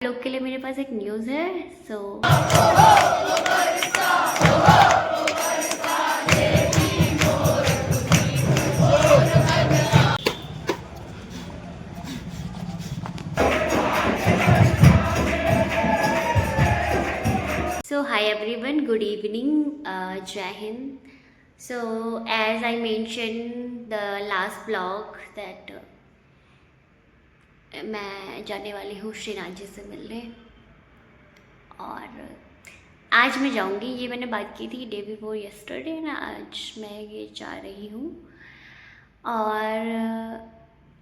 लोग के लिए मेरे पास एक न्यूज़ है। So hi everyone, good evening, Jai Hind. So as I mentioned the last vlog that मैं जाने वाली हूँ श्रीनाथ जी से मिलने, और आज मैं जाऊँगी। ये मैंने बात की थी डे बिफोर यस्टरडे ना, आज मैं ये जा रही हूँ। और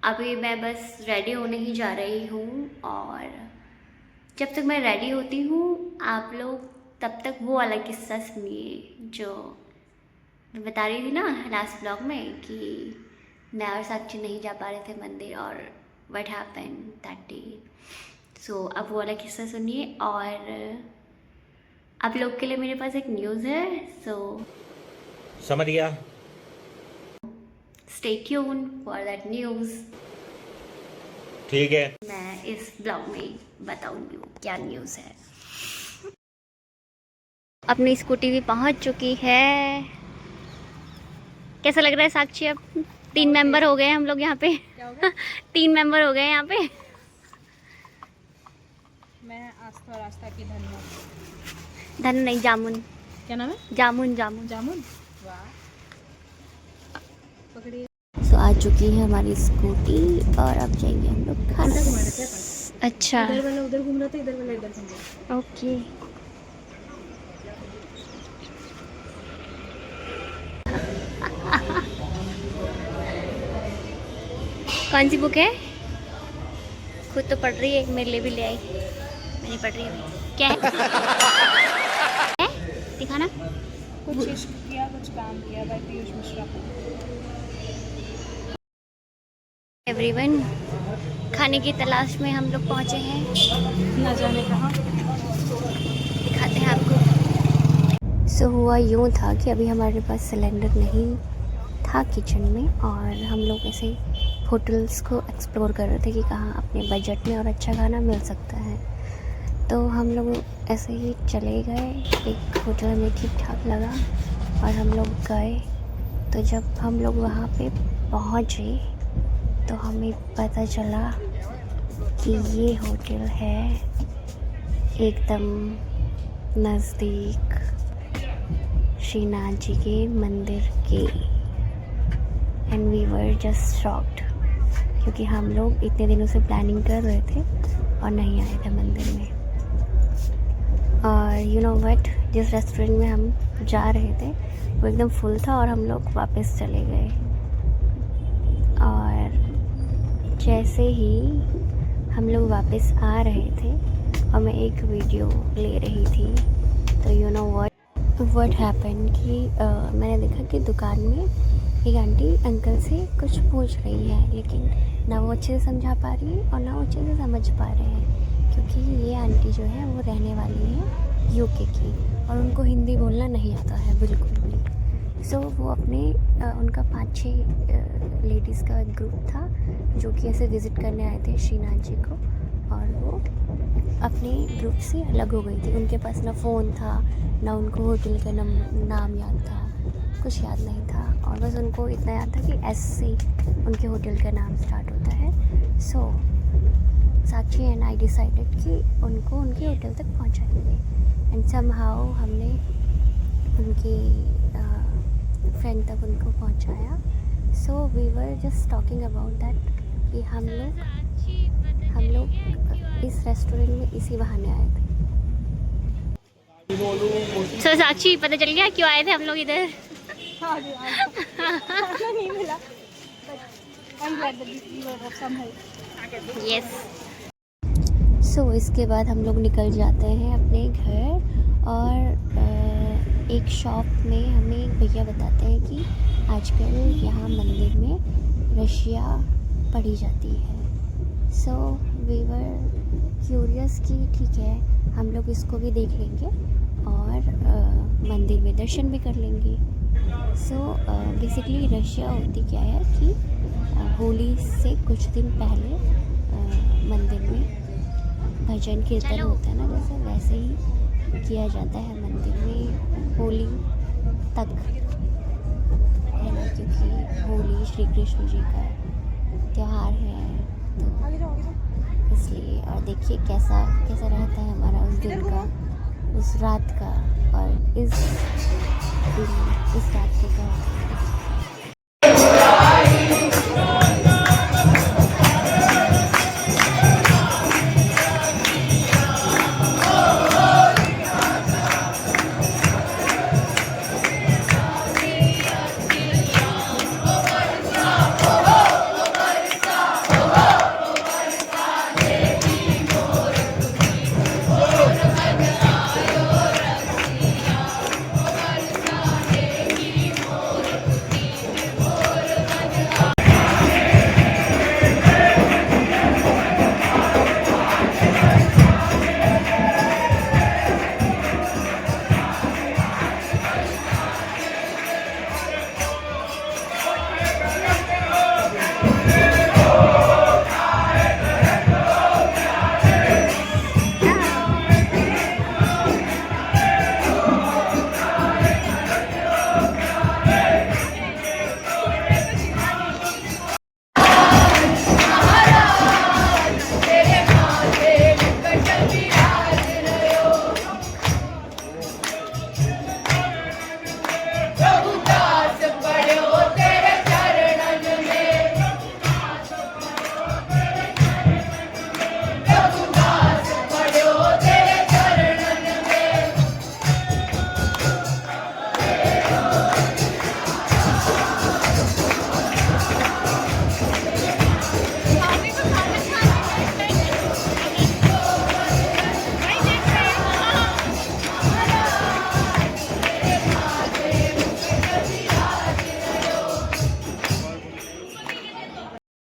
अभी मैं बस रेडी होने ही जा रही हूँ, और जब तक मैं रेडी होती हूँ आप लोग तब तक वो वाला किस्सा सुनिए जो मैं बता रही थी ना लास्ट ब्लॉग में कि मैं और साक्षी नहीं जा पा रहे थे मंदिर, और व्हाट हैपेंड दैट डे। सो अब वो वाला किस्सा सुनिए। और आप लोग के लिए मेरे पास एक न्यूज़ है, समझ गया। Stay tune for that news. ठीक है, मैं इस ब्लॉग में बताऊंगी क्या न्यूज़ है। अपनी स्कूटी भी पहुंच चुकी है। कैसा लग रहा है साक्षी? अब 3 मेंबर हो गए हम लोग यहाँ पे। क्या हो गया? 3 मेंबर हो गए यहाँ पे। मैं आस्था और आस्था की धन हूँ। धन नहीं, जामुन। क्या नाम है? जामुन जामुन जामुन। वाह, पकड़िए। सो आ चुकी है हमारी स्कूटी, और अब जाएंगे हम लोग खाना। अच्छा, इधर वाला उधर घूम रहा था, इधर वाला इधर घूम रहा था। ओके। कौन सी बुक है? खुद तो पढ़ रही है, मेरे लिए भी ले आई। मैं नहीं पढ़ रही अभी। क्या है? दिखाना। कुछ इश्क किया कुछ काम किया बाय पीयूष मिश्रा। एवरीवन, खाने की तलाश में हम लोग पहुंचे हैं। न जाने कहाँ। दिखाते हैं आपको। सो हुआ यूँ था कि अभी हमारे पास सिलेंडर नहीं था किचन में, और हम लोग ऐसे होटल्स को एक्सप्लोर कर रहे थे कि कहाँ अपने बजट में और अच्छा खाना मिल सकता है। तो हम लोग ऐसे ही चले गए, एक होटल हमें ठीक ठाक लगा और हम लोग गए। तो जब हम लोग वहाँ पे पहुँचे तो हमें पता चला कि ये होटल है एकदम नज़दीक श्रीनाथ जी के मंदिर के। And we were just shocked, क्योंकि हम लोग इतने दिनों से प्लानिंग कर रहे थे और नहीं आए थे मंदिर में। और यू नो व्हाट, जिस रेस्टोरेंट में हम जा रहे थे वो एकदम फुल था और हम लोग वापस चले गए। और जैसे ही हम लोग वापस आ रहे थे और मैं एक वीडियो ले रही थी, तो यू नो व्हाट हैपन कि मैंने देखा कि दुकान में एक आंटी अंकल से कुछ पूछ रही है, लेकिन ना वो अच्छे से समझा पा रही है और ना वो अच्छे से समझ पा रहे हैं, क्योंकि ये आंटी जो है वो रहने वाली है यूके की और उनको हिंदी बोलना नहीं आता है बिल्कुल भी। सो वो अपने उनका 5-6 लेडीज़ का एक ग्रुप था जो कि ऐसे विज़िट करने आए थे श्रीनाथ जी को, और वो अपने ग्रुप से अलग हो गई थी। उनके पास ना फ़ोन था, ना उनको होटल का नाम याद था, कुछ याद नहीं था, और बस उनको इतना याद था कि एस से उनके होटल का नाम स्टार्ट होता है। सो साक्षी एंड आई डिसाइडेड कि उनको उनके होटल तक पहुंचाएंगे। एंड समहाउ हमने उनके फ्रेंड तक उनको पहुंचाया। So we were just talking about that कि हम लोग इस रेस्टोरेंट में इसी बहाने आए थे। सो साक्षी, पता चल गया क्यों आए थे हम लोग इधर? नहीं मिला। यस। सो इसके बाद हम लोग निकल जाते हैं अपने घर, और एक शॉप में हमें एक भैया बताते हैं कि आजकल यहाँ मंदिर में रशिया पढ़ी जाती है। सो वी वर क्यूरियस कि ठीक है, हम लोग इसको भी देख लेंगे और मंदिर में दर्शन भी कर लेंगे। सो बेसिकली रशिया होती क्या है कि होली से कुछ दिन पहले मंदिर में भजन कीर्तन होता है ना, जैसे वैसे ही किया जाता है मंदिर में होली तक, है ना, क्योंकि होली श्री कृष्ण जी का त्यौहार है, तो इसलिए। और देखिए कैसा कैसा रहता है हमारा उस दिन का, उस रात का, और इस रात के का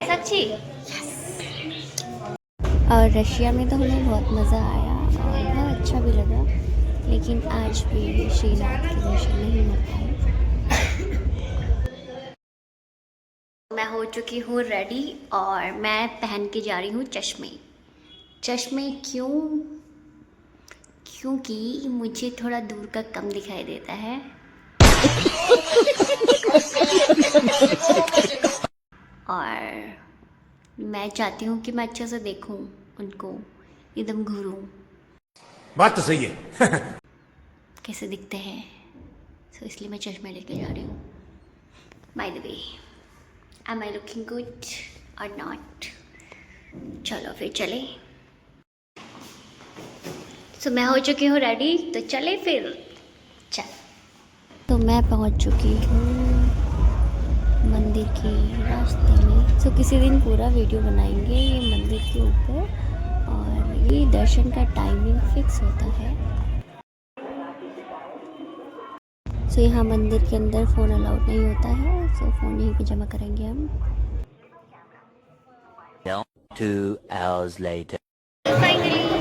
सच्ची। और रशिया में तो हमें बहुत मज़ा आया और बहुत अच्छा भी लगा, लेकिन आज भी श्रीनाथ के दर्शन नहीं हो पाए। मैं हो चुकी हूँ रेडी और मैं पहन के जा रही हूँ चश्मे। चश्मे क्यों? क्योंकि मुझे थोड़ा दूर का कम दिखाई देता है। और मैं चाहती हूँ कि मैं अच्छे से देखूँ उनको, एकदम घूरूँ। बात तो सही है। कैसे दिखते हैं, तो इसलिए मैं चश्मे लेके जा रही हूँ। By the way, am I looking good और नॉट? चलो फिर चले। तो मैं हो चुकी हूँ रेडी, तो चले फिर। चल, तो मैं पहुँच चुकी हूँ मंदिर के रास्ते में। तो किसी दिन पूरा वीडियो बनाएंगे ये मंदिर के ऊपर, और ये दर्शन का टाइमिंग फिक्स होता है। सो यहाँ मंदिर के अंदर फ़ोन अलाउड नहीं होता है, सो फ़ोन यहीं पे जमा करेंगे हम। 2 hours later.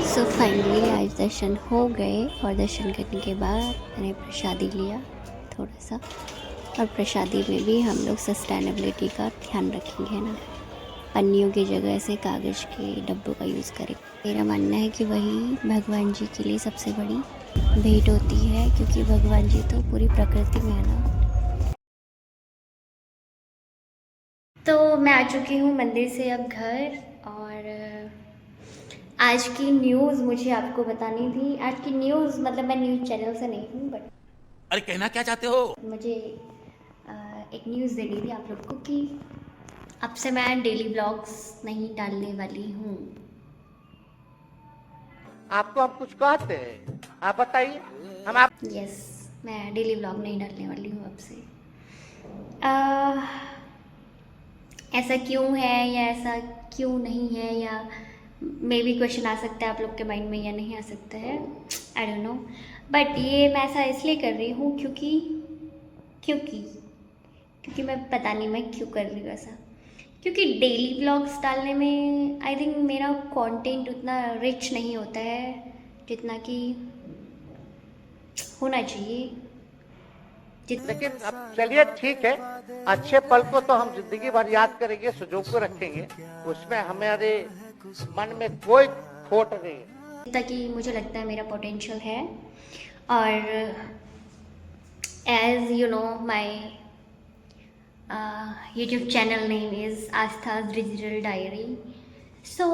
सो फाइनली आज दर्शन हो गए, और दर्शन करने के बाद मैंने प्रसादी लिया थोड़ा सा, और प्रसादी में भी हम लोग सस्टेनेबिलिटी का ध्यान रखेंगे ना, पन्नियों की जगह ऐसे कागज़ के डब्बों का यूज़ करें। मेरा मानना है कि वही भगवान जी के लिए सबसे बड़ी भेंट होती है, क्योंकि भगवान जी तो पूरी प्रकृति में है ना। तो मैं आ चुकी हूँ मंदिर से अब घर, और आज की न्यूज़ मुझे आपको बतानी थी। आज की न्यूज़ मतलब मैं न्यूज़ चैनल से नहीं हूँ, बट अरे कहना क्या चाहते हो? मुझे एक न्यूज़ देनी थी आप लोग को कि अब से मैं डेली ब्लॉग्स नहीं डालने वाली हूँ। आपको हम कुछ कहते हैं, आप बताइए। हम आप यस, मैं डेली ब्लॉग नहीं डालने वाली हूँ अब से। ऐसा क्यों है या ऐसा क्यों नहीं है, या मे बी क्वेश्चन आ सकता है आप लोग के माइंड में या नहीं आ सकता है, आई डोंट नो। बट ये मैं ऐसा इसलिए कर रही हूँ क्योंकि मैं पता नहीं मैं क्यों कर रही हूँ ऐसा। क्योंकि डेली ब्लॉग्स डालने में आई थिंक मेरा कंटेंट उतना रिच नहीं होता है जितना कि होना चाहिए। लेकिन अब चलिए ठीक है, अच्छे पल को तो हम जिंदगी भर याद करेंगे, सुजो को रखेंगे, उसमें हमारे मन में कोई खोट रही है। ताकि मुझे लगता है मेरा पोटेंशियल है। और as you know my YouTube channel name is Aastha's digital diary. So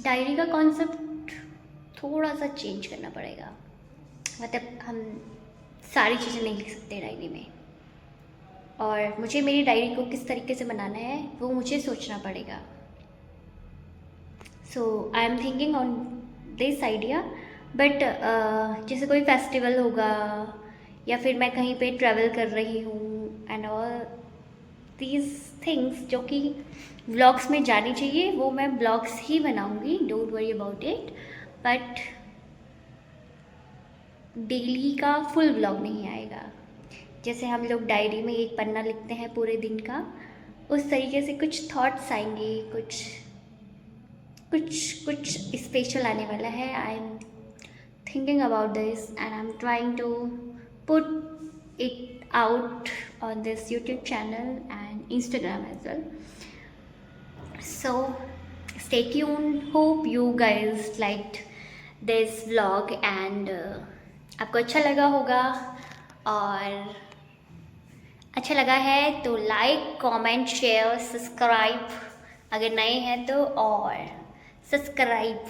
diary का कॉन्सेप्ट थोड़ा सा चेंज करना पड़ेगा। मतलब हम सारी चीज़ें नहीं लिख सकते डायरी में, और मुझे मेरी डायरी को किस तरीके से बनाना है वो मुझे सोचना पड़ेगा। So I am thinking on this idea. But जैसे कोई फेस्टिवल होगा या फिर मैं कहीं पे ट्रैवल कर रही हूँ एंड ऑल दीज थिंग्स जो कि व्लॉग्स में जानी चाहिए, वो मैं व्लॉग्स ही बनाऊँगी, don't worry about it. But daily का फुल व्लॉग नहीं आएगा। जैसे हम लोग डायरी में एक पन्ना लिखते हैं पूरे दिन का, उस तरीके से कुछ थॉट्स आएंगे, कुछ स्पेशल आने वाला है। I am thinking about this and I am trying to put it out on this YouTube channel and Instagram as well. So stay tuned. Hope you guys liked this vlog and आपको अच्छा लगा होगा, और अच्छा लगा है तो like, comment, share, subscribe अगर नए हैं तो, और सब्सक्राइब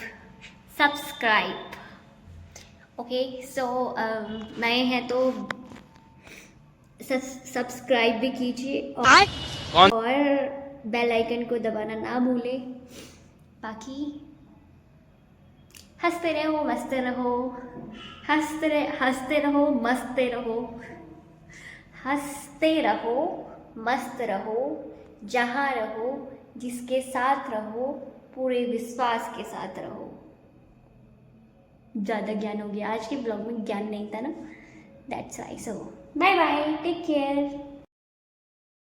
ओके। सो नए हैं तो सब्सक्राइब भी कीजिए और बेल आइकन को दबाना ना भूलें। बाकी हंसते रहो, मस्ते रहो, हंसते रहो, मस्ते रहो, हंसते रहो, मस्त रहो, जहाँ रहो, जिसके साथ रहो, पूरे विश्वास के साथ रहो। ज़्यादा ज्ञान हो गया, आज के ब्लॉग में ज्ञान नहीं था ना, that's why. So bye bye, take care.